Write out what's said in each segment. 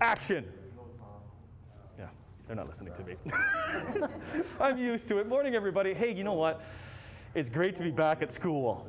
action. Yeah, they're not listening to me. I'm used to it. Morning, everybody. Hey, you know what? It's great to be back at school.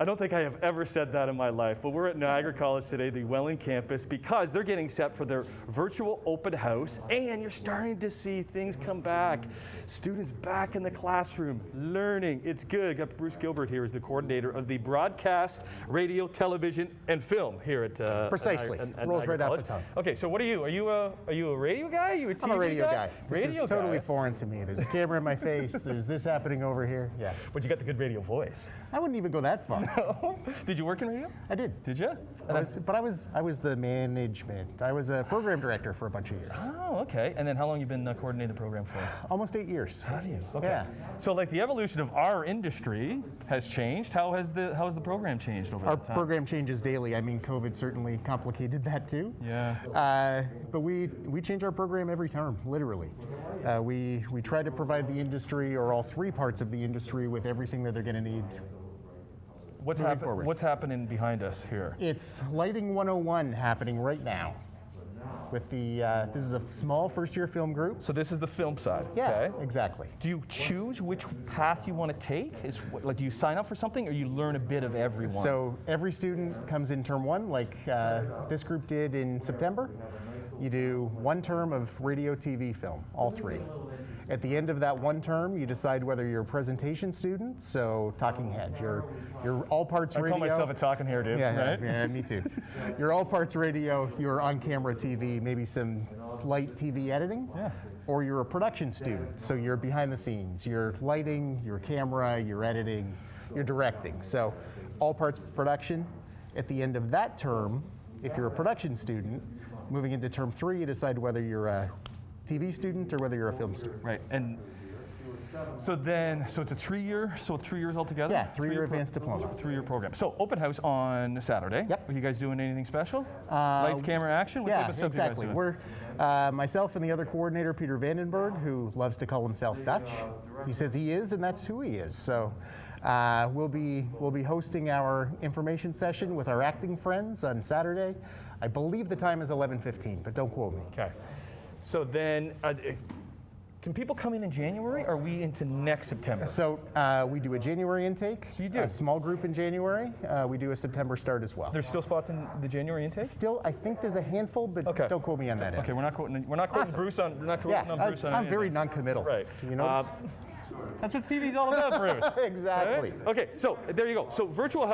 I don't think I have ever said that in my life, but we're at Niagara College today, the Welland campus, because they're getting set for their virtual open house, and you're starting to see things come back. Students back in the classroom, learning. It's good. Got Bruce Gilbert here as the coordinator of the broadcast, radio, television, and film here at Precisely. at Rolls Niagara right off College. the tongue. Okay, so what are you? Are you a radio guy? Are you a TV I'm a radio guy. This Radio is totally guy. foreign to me. There's a camera in my face. There's this happening over here. Yeah. But you got the good radio voice. I wouldn't even go that far. No. Did you work in radio? I did. Did you? I was the management. I was a program director for a bunch of years. Oh, okay. And then how long you been coordinating the program for? Almost 8 years. Have you? Okay. Yeah. So like the evolution of our industry has changed. How has the program changed over Our that time? program changes daily. I mean, COVID certainly complicated that too. Yeah. But we change our program every term, literally. We try to provide the industry, or all three parts of the industry, with everything that they're going to need. What's happening behind us here? It's Lighting 101 happening right now. With the this is a small first-year film group. So this is the film side. Yeah, Okay. exactly. Do you choose which path you want to take? Do you sign up for something, or you learn a bit of everyone? So every student comes in term one, like this group did in September. You do one term of radio, TV, film, all three. At the end of that one term, you decide whether you're a presentation student, so talking head. You're all parts radio. I call myself a talking hair dude, right? Yeah, me too. You're all parts radio, you're on camera TV, maybe some light TV editing. Yeah. Or you're a production student, so you're behind the scenes. You're lighting, you're camera, you're editing, you're directing. So all parts production. At the end of that term, if you're a production student, moving into term three, you decide whether you're a TV student or whether you're a film student. Right. And so it's a 3 year, so 3 years altogether? Yeah, three-year advanced diploma. 3-year program. So open house on Saturday. Yep. Are you guys doing anything special? Lights, camera, action? What type of stuff exactly. are you guys doing? We're myself and the other coordinator, Peter Vandenberg, who loves to call himself Dutch. He says he is, and that's who he is. So we'll be hosting our information session with our acting friends on Saturday. I believe the time is 11:15, but don't quote me. Okay. So then, can people come in January, or are we into next September? So we do a January intake. So you do? A small group in January. We do a September start as well. There's still spots in the January intake? Still, I think there's a handful, but Okay. don't quote me on that. Okay, we're not quoting Awesome. Bruce on. We're not quoting Yeah, on Bruce on I'm anything. very non-committal. Right. Do you notice? That's what TV's all about, Bruce. Exactly. Right? Okay, so there you go. So virtual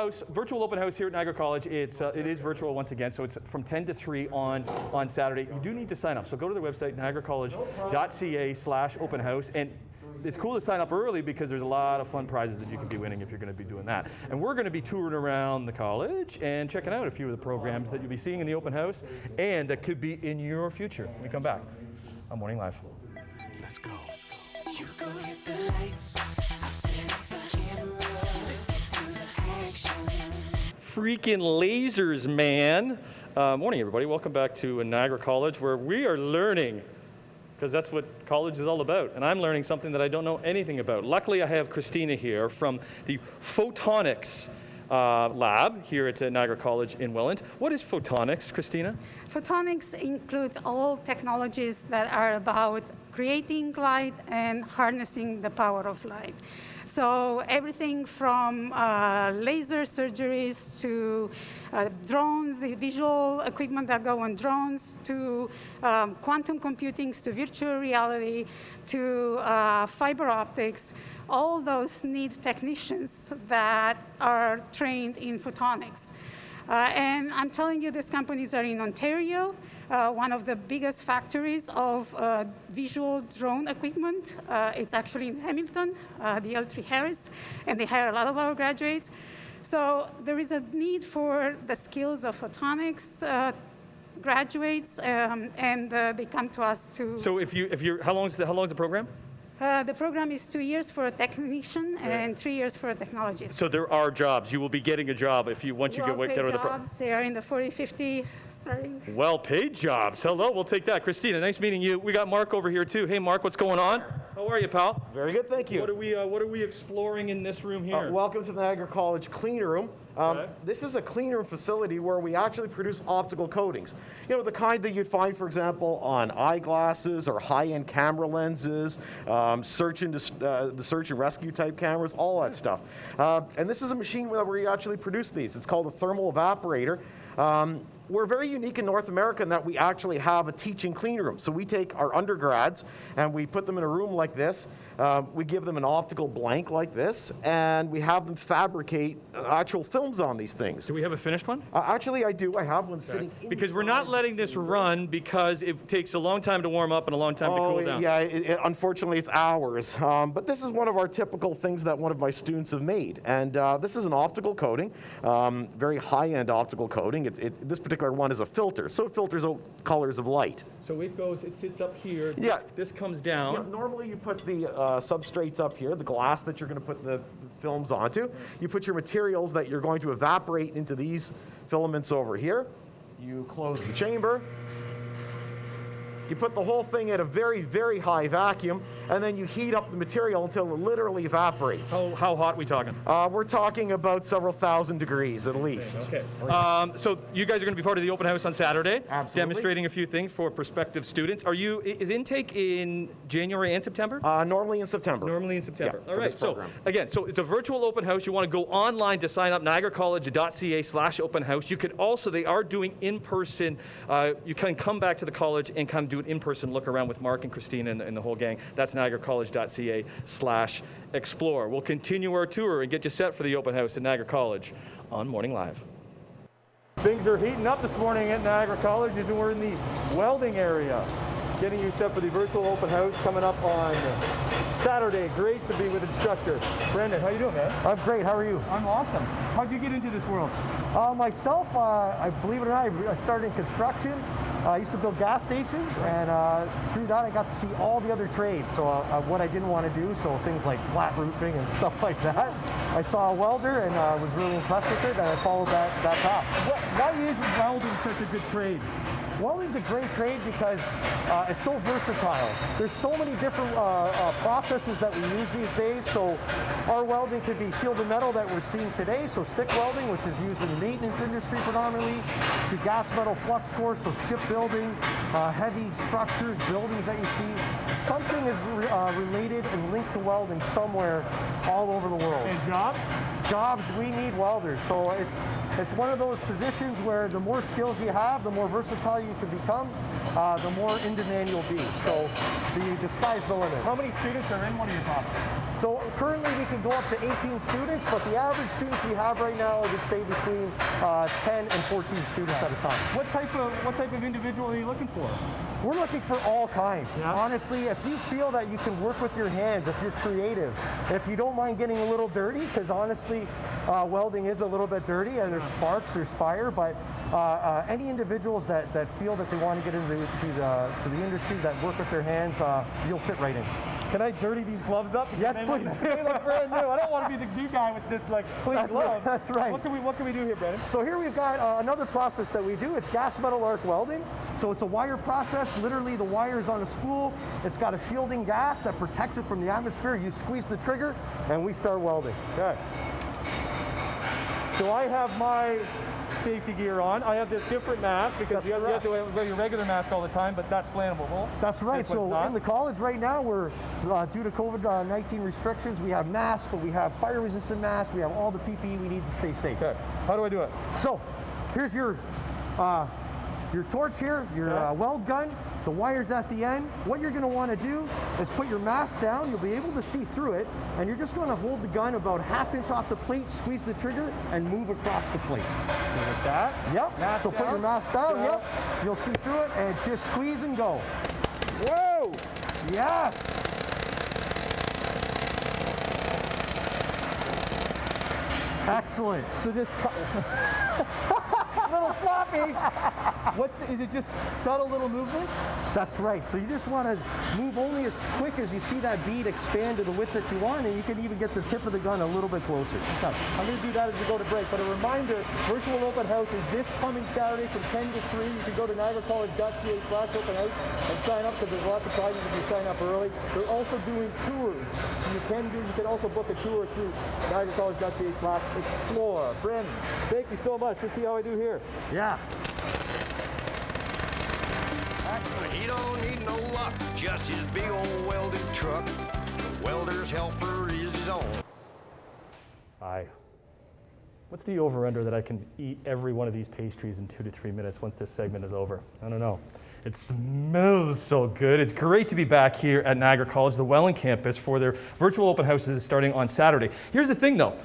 open house here at Niagara College. It is virtual once again. So it's from 10 to 3 on Saturday. You do need to sign up. So go to their website, niagaracollege.ca/open house, and it's cool to sign up early because there's a lot of fun prizes that you can be winning if you're going to be doing that. And we're going to be touring around the college and checking out a few of the programs that you'll be seeing in the open house and that could be in your future when we come back on Morning Live. Let's go. You go hit the lights, I'll set up the camera, let's get to the action. Freaking lasers, man. Morning, everybody. Welcome back to Niagara College, where we are learning, because that's what college is all about. And I'm learning something that I don't know anything about. Luckily, I have Christina here from the Photonics lab here at Niagara College in Welland. What is Photonics, Christina? Photonics includes all technologies that are about creating light and harnessing the power of light. So everything from laser surgeries to drones, visual equipment that go on drones, to quantum computing, to virtual reality, to fiber optics. All those need technicians that are trained in photonics. And I'm telling you, these companies are in Ontario, one of the biggest factories of visual drone equipment. It's actually in Hamilton, the L3 Harris, and they hire a lot of our graduates. So there is a need for the skills of photonics graduates, and they come to us to. So how long is the program? The program is 2 years for a technician and 3 years for a technologist. So there are jobs. You will be getting a job once you get out of the program. Jobs, they are in the 40, 50 starting. Well-paid jobs. Hello, we'll take that. Christina, nice meeting you. We got Mark over here too. Hey, Mark, what's going on? How are you, pal? Very good, thank you. What are we exploring in this room here? Welcome to the Niagara College clean room. Okay. This is a clean room facility where we actually produce optical coatings. You know, the kind that you'd find, for example, on eyeglasses or high-end camera lenses, the search and rescue type cameras, all that stuff. And this is a machine where we actually produce these. It's called a thermal evaporator. We're very unique in North America in that we actually have a teaching clean room. So we take our undergrads and we put them in a room like this. We give them an optical blank like this, and we have them fabricate actual films on these things. Do we have a finished one? Actually, I do. I have one sitting Because we're not letting this run because it takes a long time to warm up and a long time to cool down. Yeah, unfortunately, it's hours. But this is one of our typical things that one of my students have made. And this is an optical coating, very high-end optical coating. This particular one is a filter, so it filters out colors of light. So it sits up here. Yeah. This comes down. Yeah, normally you put the substrates up here, the glass that you're going to put the films onto. You put your materials that you're going to evaporate into these filaments over here. You close the chamber. You put the whole thing at a very, very high vacuum, and then you heat up the material until it literally evaporates. How hot are we talking? We're talking about several thousand degrees at least. Okay. So you guys are going to be part of the open house on Saturday, Absolutely. Demonstrating a few things for prospective students. Is intake in January and September? Normally in September. Normally in September. Yeah, All for right. this So program. again, it's a virtual open house. You want to go online to sign up, niagaracollege.ca/open house. You could also, they are doing in-person. You can come back to the college and kind of do an in-person look around with Mark and Christine and the whole gang. That's niagaracollege.ca/explore. We'll continue our tour and get you set for the open house at Niagara College on Morning Live. Things are heating up this morning at Niagara College as we're in the welding area. Getting you set for the virtual open house coming up on Saturday. Great to be with instructor Brendan. How you doing, man? I'm great. How are you? I'm awesome. How'd you get into this world? Myself, I believe it or not, I started in construction. I used to build gas stations, and through that I got to see all the other trades. So what I didn't want to do, so things like flat roofing and stuff like that. I saw a welder and was really impressed with it, and I followed that path. Why is welding such a good trade? Welding's a great trade because it's so versatile. There's so many different processes that we use these days. So our welding could be shielded metal that we're seeing today, so stick welding, which is used in the maintenance industry predominantly, to gas metal flux core, so shipbuilding, heavy structures, buildings that you see. Something is related and linked to welding somewhere all over the world. And jobs? Jobs, we need welders. So it's one of those positions where the more skills you have, the more versatile you can become, the more in demand you'll be. So the sky's the limit. How many students are in one of your classes? So currently we can go up to 18 students, but the average students we have right now, I would say between 10 and 14 students at a time. What type of individual are you looking for? We're looking for all kinds. Yeah. Honestly, if you feel that you can work with your hands, if you're creative, if you don't mind getting a little dirty, because honestly, welding is a little bit dirty, and there's sparks, there's fire, but any individuals that feel that they want to get into the industry, that work with their hands, you'll fit right in. Can I dirty these gloves up? Yes, please. They look brand new. I don't want to be the new guy with this clean gloves. That's right. What can we do here, Brandon? So here we've got another process that we do. It's gas metal arc welding. So it's a wire process. Literally the wire is on a spool. It's got a shielding gas that protects it from the atmosphere. You squeeze the trigger and we start welding. Okay. So I have my safety gear on. I have this different mask because you have to wear your regular mask all the time, but that's flammable. That's right. This one's So not. in the college right now, we're due to COVID-19 restrictions, we have masks, but we have fire-resistant masks. We have all the PPE we need to stay safe. Okay. How do I do it? So here's your torch here, your weld gun, the wires at the end. What you're going to want to do is put your mask down. You'll be able to see through it, and you're just going to hold the gun about ½ inch off the plate, squeeze the trigger, and move across the plate. Like that? Yep. Mask so put down. your mask down. Down. Yep. You'll see through it, and just squeeze and go. Whoa! Yes. Excellent. So this little sloppy. Is it just subtle little movements? That's right. So you just want to move only as quick as you see that bead expand to the width that you want, and you can even get the tip of the gun a little bit closer. Okay. I'm going to do that as we go to break. But a reminder, virtual open house is this coming Saturday from 10 to 3. You can go to niagaracollege.ca/open house and sign up because there's lots of prizes if you sign up early. They're also doing tours. You can also book a tour through niagaracollege.ca/explore. Brandon, thank you so much. Let's see how I do here. Yeah. He don't need no luck, just his big old welding truck. The welder's helper is his own. Aye. What's the over-under that I can eat every one of these pastries in 2 to 3 minutes once this segment is over? I don't know. It smells so good. It's great to be back here at Niagara College, the Welland campus, for their virtual open houses starting on Saturday. Here's the thing, though.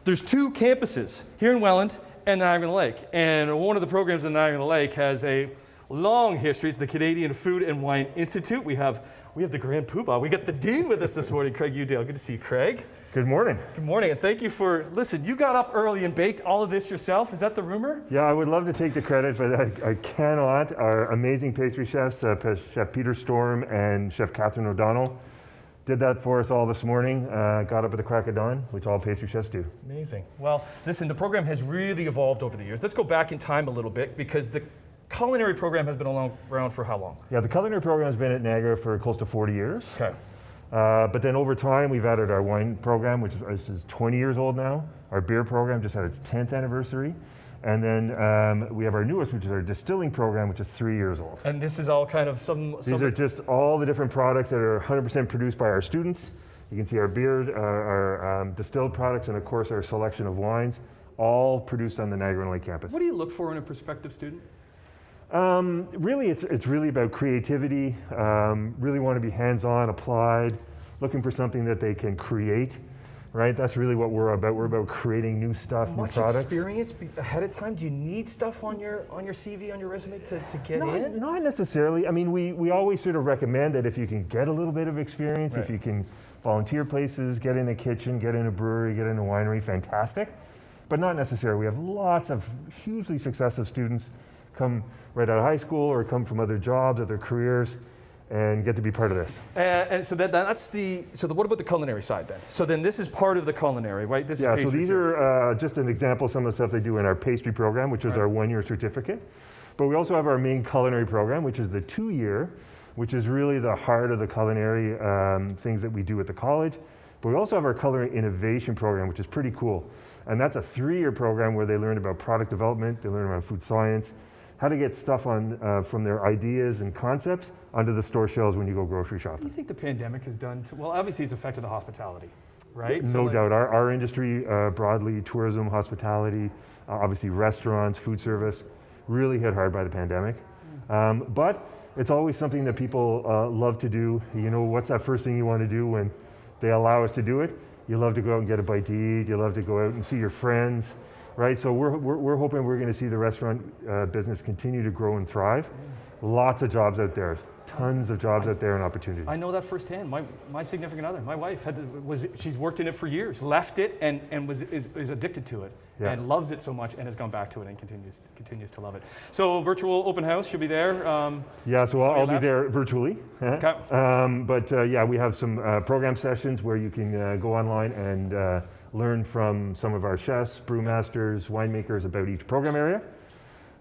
There's 2 campuses here in Welland and Niagara-on-the-Lake. And one of the programs in Niagara-on-the-Lake has a long history. It's the Canadian Food and Wine Institute. We have the Grand Poobah. We got the Dean with us this morning, Craig Udale. Good to see you, Craig. Good morning. Good morning, and thank you for, listen, you got up early and baked all of this yourself. Is that the rumor? Yeah, I would love to take the credit, but I cannot. Our amazing pastry chefs, Chef Peter Storm and Chef Catherine O'Donnell, did that for us all this morning. Got up at the crack of dawn, which all pastry chefs do. Amazing. Well, listen, the program has really evolved over the years. Let's go back in time a little bit, because the culinary program has been around for how long? Yeah, the culinary program has been at Niagara for close to 40 years. Okay. But then over time, we've added our wine program, which is 20 years old now. Our beer program just had its 10th anniversary. And then we have our newest, which is our distilling program, which is 3 years old. And this is all kind of These are just all the different products that are 100% produced by our students. You can see our beer, our distilled products, and of course our selection of wines, all produced on the Niagara-on-the-Lake campus. What do you look for in a prospective student? Really, it's really about creativity. Really want to be hands-on, applied, looking for something that they can create. Right, that's really what we're about. We're about creating new stuff, new products. Much experience ahead of time. Do you need stuff on your CV, on your resume to get in? Not necessarily. I mean, we always sort of recommend that if you can get a little bit of experience, right. If you can volunteer places, get in a kitchen, get in a brewery, get in a winery, fantastic. But not necessarily. We have lots of hugely successful students come right out of high school or come from other jobs, other careers, and get to be part of this. And so what about the culinary side then? So then this is part of the culinary, right? This Yeah, is so these are just an example of some of the stuff they do in our pastry program, which is our 1-year certificate. But we also have our main culinary program, which is the 2-year, which is really the heart of the culinary things that we do at the college. But we also have our culinary innovation program, which is pretty cool. And that's a 3-year program where they learn about product development, they learn about food science, how to get stuff on from their ideas and concepts onto the store shelves when you go grocery shopping. What do you think the pandemic has done to, well, obviously it's affected the hospitality, right? No doubt. Our industry, broadly, tourism, hospitality, obviously restaurants, food service, really hit hard by the pandemic. But it's always something that people love to do. You know, what's that first thing you want to do when they allow us to do it? You love to go out and get a bite to eat. You love to go out and see your friends. Right, so we're hoping we're going to see the restaurant business continue to grow and thrive. Lots of jobs out there, tons of jobs out there and opportunities. I know that firsthand. My significant other, my wife, she's worked in it for years, left it and is addicted to it, yeah. And loves it so much and has gone back to it and continues to love it. So virtual open house should be there. Yeah, so I'll be there virtually. Okay. But yeah, we have some program sessions where you can go online and learn from some of our chefs, brewmasters, winemakers about each program area.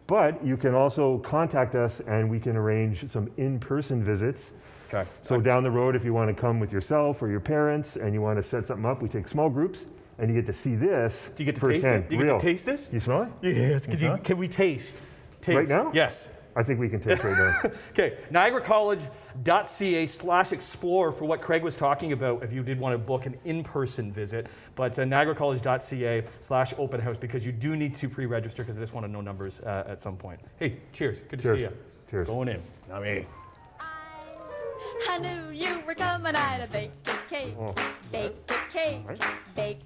But you can also contact us and we can arrange some in-person visits. Okay. So down the road, if you want to come with yourself or your parents and you want to set something up, we take small groups and you get to see this firsthand. Do you get to taste it? Do you get to taste this? You smell it? Yes. Can we taste? Right now? Yes. I think we can taste right now. Okay, niagaracollege.ca/explore for what Craig was talking about if you did want to book an in-person visit, but niagaracollege.ca/open house because you do need to pre-register because I just want to know numbers at some point. Hey, cheers. Good to see you. Cheers. Going in. Not me. I knew you were coming. I'd bake a cake, bake a cake, bake a